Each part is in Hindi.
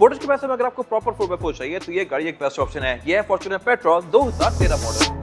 स्पोर्टेज के पैसे में अगर आपको प्रॉपर 4x4 चाहिए तो ये गाड़ी एक बेस्ट ऑप्शन है। ये है फॉर्च्यूनर पेट्रोल 2013 मॉडल।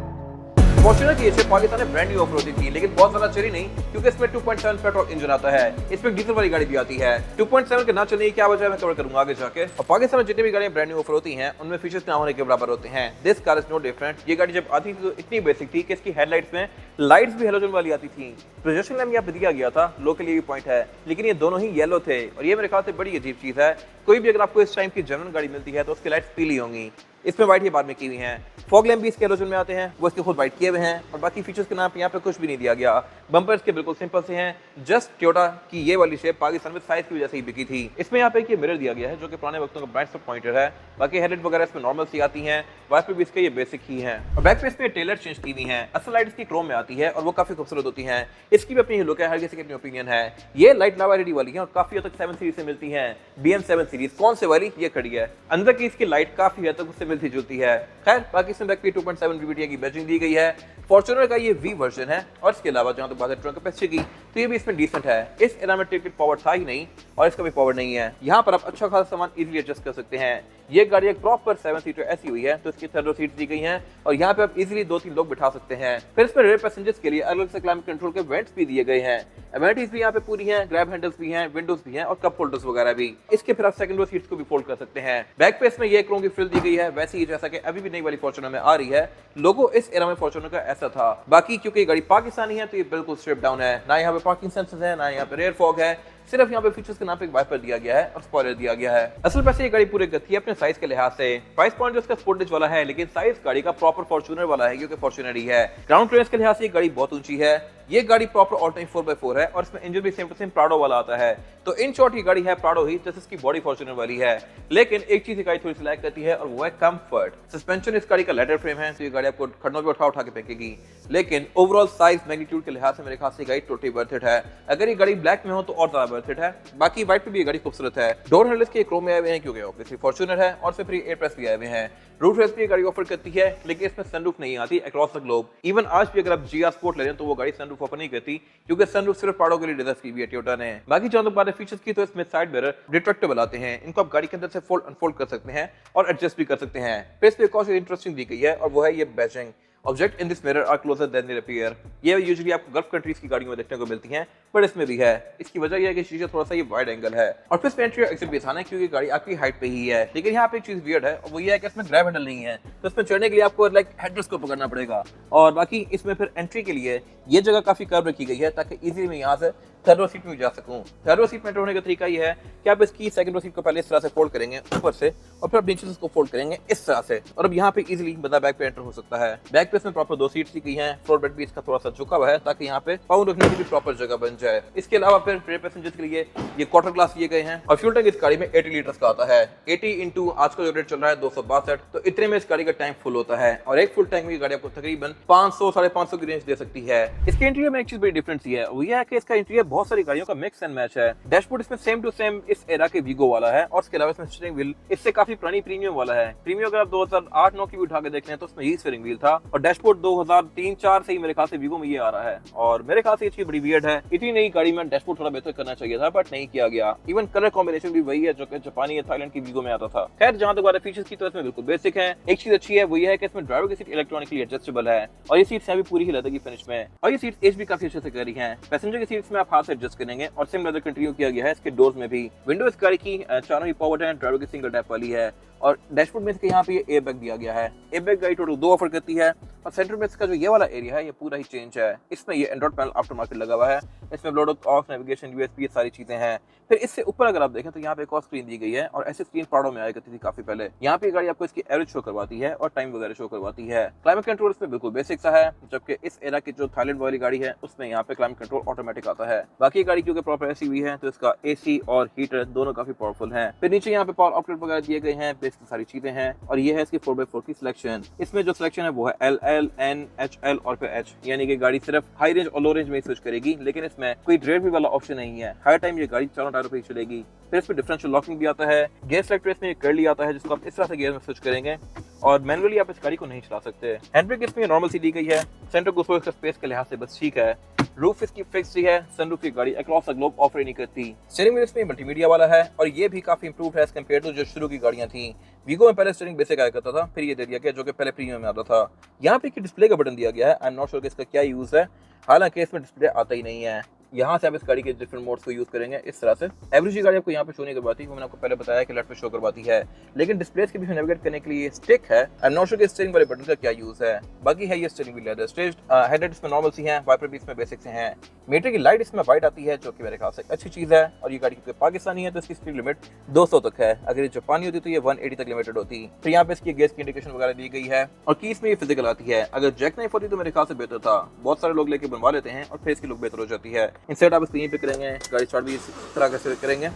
फॉर्च्यूनर की ये पाकिस्तान में ब्रांड न्यू ऑफ रोड थी, लेकिन बहुत ज्यादा चली नहीं क्योंकि इसमें 2.7 पेट्रोल इंजन आता है। इसमें डीजल वाली गाड़ी भी आती है। 2.7 के ना चलने की क्या वजह है मैं कवर करूंगा आगे जाके। और पाकिस्तान में जितनी भी गाड़ियां ब्रांड न्यू ऑफर होती हैं उनमें फीचर्स ना होने के बराबर होते हैं। This car is no different. ये गाड़ी जब आती थी तो इतनी बेसिक थी कि इसकी हेडलाइट्स में लाइट्स भी हेलोजन वाली आती थी। प्रोजेक्शन लैम्प यहाँ पे दिया गया था, लो के लिए भी पॉइंट है, लेकिन ये दोनों ही येलो थे और ये मेरे ख्याल से बड़ी अजीब चीज है। कोई भी अगर आपको इस टाइम की जनरल गाड़ी मिलती है तो उसकी लाइट्स पीली होंगी। इसमें व्हाइट ही बाद में की हुई हैं। फॉग लैम्प भी इसके हेलोजन में आते हैं, वो इसके खुद व्हाइट किए हुए हैं और बाकी फीचर्स के नाम पे यहाँ पे कुछ भी नहीं दिया गया। बम्पर्स के बिल्कुल सिंपल से हैं, जस्ट टोयोटा की ये वाली शेप पाकिस्तान में साइज की वजह से ही बिकी थी। इसमें यहाँ पे एक मिरर दिया गया है जो कि पुराने वक्तों का ब्रांड स्पॉट पॉइंटर है। बाकी हेडलाइट वगैरह इसमें नॉर्मल सी आती हैं, वाइपर भी इसके ये बेसिक ही हैं और बैक पे इसमें टेलर चेंज की हुई हैं। असल लाइट इसकी क्रोम में आती है और वो काफी खूबसूरत होती हैं। इसकी भी अपनी लुक है, हर किसी की अपनी ओपिनियन है। ये लाइट लावा एलईडी वाली है और काफी हद तक 7 सीरीज से मिलती है। BM7 सीरीज कौन से वाली ये खड़ी है। अंदर की इसकी लाइट काफी हद तक उससे मिलती जुलती है। खैर बाकी इसमें बैक पे 2.7 VVT की बैजिंग दी गई है। फॉर्च्यूनर का ये V वर्जन है और इसके अलावा जहां तक बात है ट्रंक कैपेसिटी की तो ये भी इसमें डिसेंट है। इस एरा में टिकट पावर था ही नहीं और इसका भी पावर नहीं है। यहाँ पर आप अच्छा खासा सामान इजीली एडजस्ट कर सकते हैं। ये गाड़ी एक प्रॉपर 7 सीटर ऐसी हुई है तो इसकी 3 सीट्स दी गई हैं और यहाँ पे आप इजीली 2-3 लोग बिठा सकते हैं। फिर इसमें रेयर पैसेंजर्स के लिए अलग से क्लाइमेट कंट्रोल के वेंट्स भी दिए गए हैं। एमेनिटीज भी यहाँ पे पूरी हैं, ग्रैब हैंडल्स भी हैं, विंडोज भी हैं और कप होल्डर्स वगैरह भी। इसके फिर आप सेकंड रो सीट्स को भी फोल्ड कर सकते हैं। बैक पे इसमें ये क्रोम की फ्रिल दी गई है, वैसे ही जैसा कि अभी भी नई वाली फॉर्च्यूनर में आ रही है। लोगो इस एरा में फॉर्च्यूनर का ऐसा था। बाकी क्योंकि गाड़ी पाकिस्तानी है तो ये बिल्कुल स्ट्रिप डाउन है, ना यहाँ पे पार्किंग सेंसर्स है, ना यहाँ पे रेयर फॉग है। सिर्फ यहाँ पे फीचर्स के नाम पे एक वाइपर दिया गया है और स्पॉइलर दिया गया है। असल पैसे ये गाड़ी पूरे गति है अपने साइज के लिहाज से। प्राइस पॉइंट जो इसका स्पोर्टेज वाला है, लेकिन साइज गाड़ी का प्रॉपर फॉर्च्यूनर वाला है क्योंकि फॉर्च्यूनर ही है। ग्राउंड क्लियरेंस के लिहाज से ये गाड़ी बहुत ऊंची है। ये गाड़ी प्रॉपर ऑल टाइम 4x4 है और इसमें इंजन भी सेम टू सेम प्राडो वाला आता है। तो इन शॉर्ट ये गाड़ी है प्राडो ही, जैसे इसकी बॉडी फॉर्च्यूनर वाली है। लेकिन एक चीज गाड़ी थोड़ी सी लैक करती है और वो है कंफर्ट। सस्पेंशन इस गाड़ी का लेदर फ्रेम है तो ये गाड़ी आपको खड़नों पे उठा के फेंकेगी। लेकिन ओवरऑल साइज मैग्नीट्यूड के लिहाज से मेरे ख्याल से गाड़ी टोटली वर्थ इट है। अगर ये गाड़ी ब्लैक में हो तो और ज्यादा वर्थ इट है। बाकी व्हाइट पे भी ये गाड़ी खूबसूरत है। डोर हैंडल्स के क्रोम में आए हुए हैं क्योंकि ऑब्वियसली फॉर्च्यूनर है और फिर एयर प्रेस भी आए हुए हैं। रूफ रेस भी गाड़ी ऑफर करती है लेकिन इसमें सनरूफ नहीं आती अक्रॉस द ग्लोब। इवन आज भी अगर आप GR स्पोर्ट ले रहे हैं तो वो गाड़ी सनरूफ ऑफर नहीं करती क्योंकि सनरूफ सिर्फ प्राडो के लिए डिजाइन की हुई है टोयोटा ने। बाकी जहां तक बात है फीचर्स की तो इसमें साइड मिरर रिट्रैक्टेबल आते हैं। इनको आप गाड़ी के अंदर से फोल्ड अनफोल्ड कर सकते हैं और एडजस्ट भी कर सकते हैं। फेस पे एक और इंटरेस्टिंग दी गई है और वो है ये badging. Object in this mirror are closer than they appear. ये यूजुअली आपको गल्फ कंट्रीज की गाड़ियों में देखने को मिलती हैं, पर इसमें भी है। इसकी वजह यह है कि शीशा थोड़ा सा ये वाइड एंगल है और फिर एंट्री और एग्जिट भी आसान है क्योंकि गाड़ी आपकी हाइट पे ही है। लेकिन यहाँ पे एक चीज वियर्ड है और वो ये है कि इसमें ग्रैब हैंडल नहीं है, तो इसमें चढ़ने के लिए आपको लाइक हेडरेस्ट को पकड़ना पड़ेगा। और बाकी इसमें फिर एंट्री के लिए ये जगह काफी कर्व रखी गई है ताकि इजीली मैं यहाँ से थर्ड रो सीट में जा सकूं। थर्ड रो सीट में होने का तरीका ये है कि आप इसकी सेकंड रो सीट को पहले इस तरह से फोल्ड करेंगे ऊपर से और फिर आप नीचे से इसको फोल्ड करेंगे इस तरह से और अब यहाँ पे इजीली बंदा बैक पे एंटर हो सकता है। बैक पे इसमें प्रॉपर 2 सीट्स दी गई हैं। फ्लोर बेड भी इसका थोड़ा सा झुका हुआ है ताकि यहाँ पे पाँव रखने की भी प्रॉपर जगह बन जाए। इसके अलावा फिर रेयर पैसेंजर्स के लिए ये क्वार्टर ग्लास दिए गए हैं और फ्यूल टैंक इस गाड़ी में 80 लीटर्स का आता है। 80 इंटू आज का जो रेट चल रहा है 262, तो इतने में इस गाड़ी का टैंक फुल होता है और एक फुल टैंक में गाड़ी आपको तकरीबन 500-550 की रेंज दे सकती है। इसके इंटीरियर में एक चीज बड़ी डिफरेंस है, वो ये है कि इसका इंटीरियर बहुत सारी गाड़ियों का मिक्स एंड मैच है। डैशबोर्ड इसमें सेम टू सेम इस एरा के वीगो वाला है और इसके अलावा इसमें स्टीयरिंग व्हील इससे काफी पुरानी प्रीमियम वाला है। प्रीमियम अगर आप 2008-9 की भी उठा के देख लें तो उसमें यही स्टीयरिंग व्हील था और डैशबोर्ड 2003-4 से ही मेरे ख्याल से वीगो में ये आ रहा है और मेरे ख्याल से ये चीज बड़ी वियर्ड है। इतनी नई गाड़ी में डैशबोर्ड थोड़ा बेहतर करना चाहिए था बट नहीं किया गया। इवन कलर कॉम्बिनेशन भी वही है जो कि जापानी या थाईलैंड की वीगो में आता था। खैर जहां तक बात है फीचर्स की तो इसमें बिल्कुल बेसिक है। एक चीज अच्छी है वो ये है कि इसमें ड्राइवर की सीट इलेक्ट्रॉनिकली एडजस्टेबल है और ये सीट्स भी पूरी ही लेदर की फिनिश में और ये सीट्स एज भी काफी अच्छे से करी हैं। पैसेंजर की सीट्स में आप हाथ से एडजस्ट करेंगे और सेम लेदर कंटिन्यू किया गया है इसके डोर्स में भी। विंडो इस गाड़ी की चारों ही पावर्ड है, ड्राइवर की सिंगल टैप वाली है और डैशबोर्ड में इसके यहाँ पे ये एयर बैग दिया गया है। एयर बैग गाड़ी टोटल 2 ऑफर करती है और सेंटर में इसका जो ये वाला एरिया है ये पूरा ही चेंज है। इसमें ये एंड्रॉइड पैनल आफ्टर मार्केट लगा हुआ है। इसमें ब्लूटूथ ऑफ नेविगेशन USB ये सारी चीजें हैं। फिर इससे ऊपर अगर आप देखें तो यहाँ पे एक और स्क्रीन दी गई है और ऐसी स्क्रीन प्राडो में आया करती थी काफी पहले। यहाँ पे गाड़ी आपको इसकी एवरेज शो करवाती है और टाइम वगैरह शो करवाती है। क्लाइमेट कंट्रोल इसमें बिल्कुल बेसिक सा है, जबकि इस एरा की जो थाईलैंड वाली गाड़ी है उसमें यहाँ पे क्लाइमेट कंट्रोल ऑटोमेटिक आता है। बाकी गाड़ी क्योंकि प्रॉपर SUV है तो इसका AC और हीटर दोनों काफी पावरफुल है। फिर नीचे यहाँ पे पावर आउटलेट वगैरह दिए गए हैं, बेसिक सारी चीजें हैं और ये है इसकी 4x4 की सिलेक्शन। इसमें जो सिलेक्शन है वो है LL, N, HL और फिर H, यानी कि गाड़ी सिर्फ हाई रेंज और लो रेंज में स्विच करेगी, लेकिन इसमें कोई रेयर भी वाला ऑप्शन नहीं है। हर टाइम ये गाड़ी चारों टायरों पे ही चलेगी। फिर इसमें डिफरेंशियल लॉकिंग भी आता है। गियर सेलेक्टर इसमें कर लिया आता है जिसको आप इस तरह से गियर में स्विच करेंगे और मैनुअली आप इस गाड़ी को नहीं चला सकते। हैंड ब्रेक इसमें नॉर्मल सी दी गई है। सेंटर को इसका स्पेस के लिहाज से बस ठीक है। रूफ इसकी फिक्स ही है, सनरूफ की गाड़ी अक्रॉस द ग्लोब ऑफर नहीं करती। स्टीयरिंग व्हील इसमें मल्टीमीडिया वाला है और ये भी काफी इंप्रूव है एज कम्पेयर टू जो शुरू की गाड़ियां थी। वीगो में पहले स्टीयरिंग बेसिक आया करता था, फिर ये दे दिया गया जो कि पहले प्रीमियम में आता था। यहाँ पे डिस्प्ले का बटन दिया गया है, आई एम नॉट श्योर कि इसका क्या यूज है, हालांकि इसमें डिस्प्ले आता ही नहीं है। यहाँ से आप इस गाड़ी के डिफरेंट मोड्स को यूज करेंगे इस तरह से। एवरेज गाड़ी आपको यहाँ पे शो नहीं करवाती, वो मैंने आपको पहले बताया कि लेफ्ट पे शो करवाती है, लेकिन डिस्प्लेस के भी नेविगेट करने के लिए स्टिक है। आई एम नॉट श्योर कि स्टीयरिंग वाले बटन का क्या यूज है। बाकी है ये steering wheel leather staged, headlight इसमें नॉर्मल सी हैं, वाइपर भी इसमें बेसिक से हैं। मीटर की लाइट इसमें वाइट आती है जो कि मेरे ख्याल से अच्छी चीज है। और ये गाड़ी क्योंकि पाकिस्तानी है तो इसकी स्पीड लिमिट 200 तक है, अगर ये जापानी होती तो ये 180 तक लिमिटेड होती। फिर यहाँ पे इसकी गैस की इंडिकेशन वगैरह दी गई है और की इसमें ये फिजिकल आती है। अगर जैक नहीं होती तो मेरे ख्याल से बेहतर था, बहुत सारे लोग लेके बनवा लेते हैं और फिर इसकी लुक बेहतर हो जाती है। इंस्टेड आप स्क्रीन पे करेंगे, गाड़ी स्टार्ट भी इस तरह से करेंगे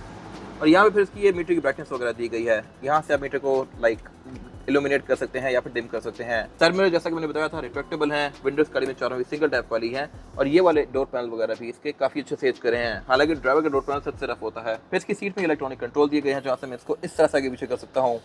और यहाँ पे फिर इसकी ये मीटर की ब्राइटनेस वगैरह दी गई है। यहाँ से आप मीटर को इल्यूमिनेट कर सकते हैं या फिर डिम कर सकते हैं। सर मेरे जैसा कि मैंने बताया था रिट्रैक्टेबल है, विंडोज गाड़ी में चारों भी सिंगल टैप वाली है और ये वाले डोर पैनल वगैरह भी इसके काफी अच्छे से एज करे हैं, हालांकि ड्राइवर का डोर पैनल सबसे रफ होता है। फिर इसकी सीट में इलेक्ट्रॉनिक कंट्रोल दिए गए हैं जहाँ से मैं इसको इस तरह से आगे पीछे कर सकता हूँ।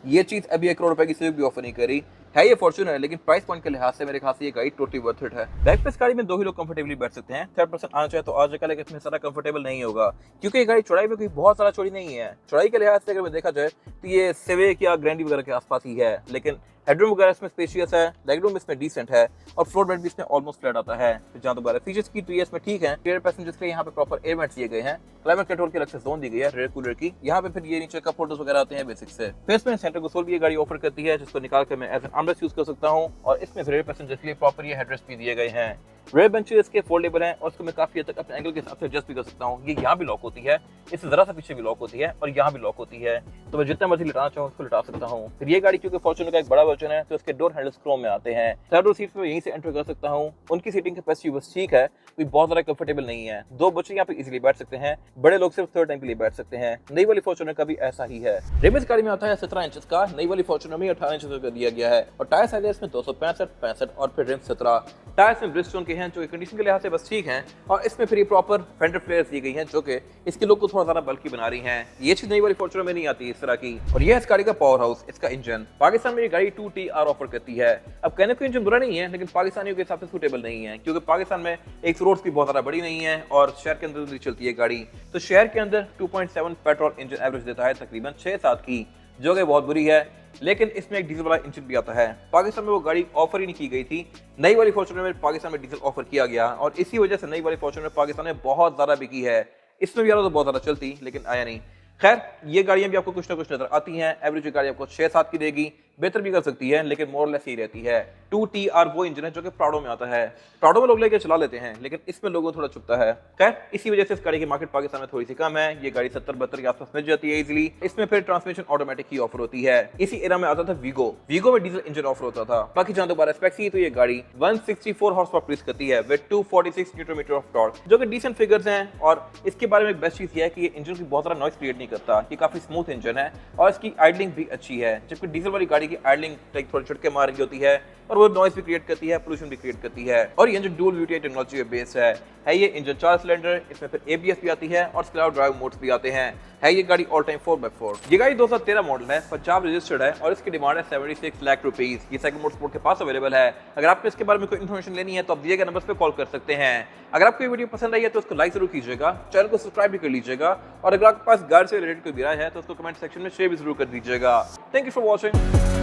ये चीज अभी 1 करोड़ रुपए की सिर्फ भी ऑफर नहीं करी है, ये फॉर्च्यूनर है, लेकिन प्राइस पॉइंट के लिहाज से मेरे ख्याल से ये गाड़ी टोटली वर्थ इट है। बैक पे इस गाड़ी में 2 ही लोग कंफर्टेबली बैठ सकते हैं, थर्ड पर्सन आना चाहे तो आ जाएगा, लेकिन इसमें सारा कंफर्टेबल नहीं होगा क्योंकि ये गाड़ी चौड़ाई में कोई बहुत सारा चौड़ी नहीं है। चौड़ाई के लिहाज से अगर देखा जाए तो ये सिविक या ग्रैंडी वगैरह के आसपास ही है, लेकिन हेडरूम वगैरह इसमें स्पेशियस है, लेगरूम इसमें डिसेंट है और फ्लोर बेड भी इसमें ऑलमोस्ट फ्लैट आता है। फिर जहाँ दोबारा फीचर्स की तो ये इसमें ठीक है। रियर पैसेंजर्स के यहाँ पे प्रॉपर एयर वेंट्स दिए गए हैं, क्लाइमेट कंट्रोल की अलग से जोन दी गई है रियर कूलर की। यहाँ पे फिर ये नीचे कप होल्डर्स वगैरह आते हैं बेसिक से। फिर इसमें सेंटर कंसोल भी ये गाड़ी ऑफर करती है जिसको निकाल कर मैं एज एन आर्मरेस्ट यूज कर सकता हूँ और इसमें रियर पैसेंजर्स के लिए प्रॉपर ये हेडरेस्ट भी दिए गए हैं। रेयर बेंचेस इसके फोल्डेबल हैं और इसको मैं काफी हद तक अपने एंगल के हिसाब से एडजस्ट भी कर सकता हूँ। ये यहाँ भी लॉक होती है, इससे जरा सा पीछे भी लॉक होती है और यहाँ भी लॉक होती है, तो मैं जितना मर्जी लिटाना चाहूँ उसको लिटा सकता हूँ। फिर ये गाड़ी क्योंकि फॉर्च्यूनर का एक बड़ा वर्जन है तो इसके डोर हैंडल्स क्रोम में आते हैं। थर्ड रो सीट में यहीं से एंटर कर सकता हूँ। उनकी सीटिंग कैपेसिटी बस ठीक है, कोई बहुत ज्यादा कंफर्टेबल नहीं है। 2 बच्चे यहाँ पे इजीली बैठ सकते हैं, बड़े लोग सिर्फ थर्ड टाइम के लिए बैठ सकते हैं। नई वाली फॉर्च्यूनर का भी ऐसा ही है। रिम इस गाड़ी में आता है 17 इंच का, नई वाली फॉर्च्यूनर में 18 इंच का दिया गया है और टायर साइज इसमें 265, 65 और फिर रिम 17। टायर्स में ब्रिजस्टोन के हैं जो कंडीशन के लिहाज से बस ठीक हैं और इसमें फिर प्रॉपर फेंडर फ्लेयर्स दी गई हैं जो कि इसके लुक को थोड़ा ज्यादा बल्कि बना रही हैं। ये चीज नई वाली फॉर्च्यूनर में नहीं आती इस तरह की। और ये इस गाड़ी का पावर हाउस, इसका इंजन। पाकिस्तान में ये गाड़ी 2TR ऑफर करती है। अब कहने को इंजन बुरा नहीं है, लेकिन पाकिस्तानियों के हिसाब से सूटेबल नहीं है क्योंकि पाकिस्तान में एक रोड्स भी बहुत ज्यादा बड़ी नहीं है और शहर के अंदर भी चलती है गाड़ी, तो शहर के अंदर 2.7 पेट्रोल इंजन एवरेज देता है तकरीबन 6-7 की, जो कि बहुत बुरी है। लेकिन इसमें एक डीजल वाला इंजन भी आता है। पाकिस्तान में वो गाड़ी ऑफर ही नहीं की गई थी, नई वाली फॉर्च्यूनर में पाकिस्तान में डीजल ऑफर किया गया और इसी वजह से नई वाली फॉर्च्यूनर पाकिस्तान में बहुत ज्यादा बिकी है। इसमें भी तो बहुत ज्यादा चलती लेकिन आया नहीं। खैर ये गाड़ियां भी आपको कुछ ना कुछ नजर आती हैं। एवरेज गाड़ी आपको 6-7 की देगी, बेहतर भी कर सकती है लेकिन मोर लेस ही रहती है। 2TR वो इंजन है जो कि प्राडो में आता है। प्राडो में लोग लेके चला लेते हैं लेकिन इसमें लोगों को थोड़ा चुभता है। खैर इसी वजह से इस गाड़ी की मार्केट पाकिस्तान में थोड़ी सी कम है। ये गाड़ी 70-72 के आसपास मिल जाती है इजीली। इसमें फिर ट्रांसमिशन ऑटोमेटिक ही ऑफर होती है। इसी एरा में आता था वीगो में डीजल इंजन ऑफर होता था। बाकी जहां दोबारा स्पेक्स ही तो ये गाड़ी 164 हॉर्स पावर प्रोड्यूस करती है with 246 newton metre of torque, जो कि डिसेंट फिगर्स हैं। और इसके बारे में एक बेस्ट चीज है कि ये इंजन की बहुत ज्यादा नॉइस क्रिएट नहीं करता, ये काफी स्मूथ इंजन है और इसकी आइडलिंग भी अच्छी है, जबकि डीजल वाली गाड़ी की आइडलिंग थोड़ी छुटके मार रही होती है और वो नॉइस भी क्रिएट करती है, पोल्यूशन भी क्रिएट करती है। और ये इंजन डुअल VTI टेक्नोलॉजी पे बेस्ड है ये इंजन 4 सिलेंडर, इसमें फिर ABS भी आती है और इसके अलावा ड्राइव मोड्स भी आते हैं। है ये गाड़ी ऑल टाइम 4x4। ये गाड़ी 2013 मॉडल है, पंजाब रजिस्टर्ड है और इसकी डिमांड है 76 लाख रुपीस। ये सेकंड मोटर स्पोर्ट के पास अवेलेबल है। अगर आपको इसके बारे में कोई इन्फॉर्मेशन लेनी है तो आप दिए गए नंबर्स पे कॉल कर सकते हैं। अगर आपको ये वीडियो पसंद आई है तो उसको लाइक जरूर कीजिएगा, चैनल को सब्सक्राइब भी कर लीजिएगा और अगर आपके पास गाड़ी से रिलेटेड कोई भी राय है तो उसको कमेंट सेक्शन में शेयर भी जरूर कर दीजिएगा। Thank you for watching.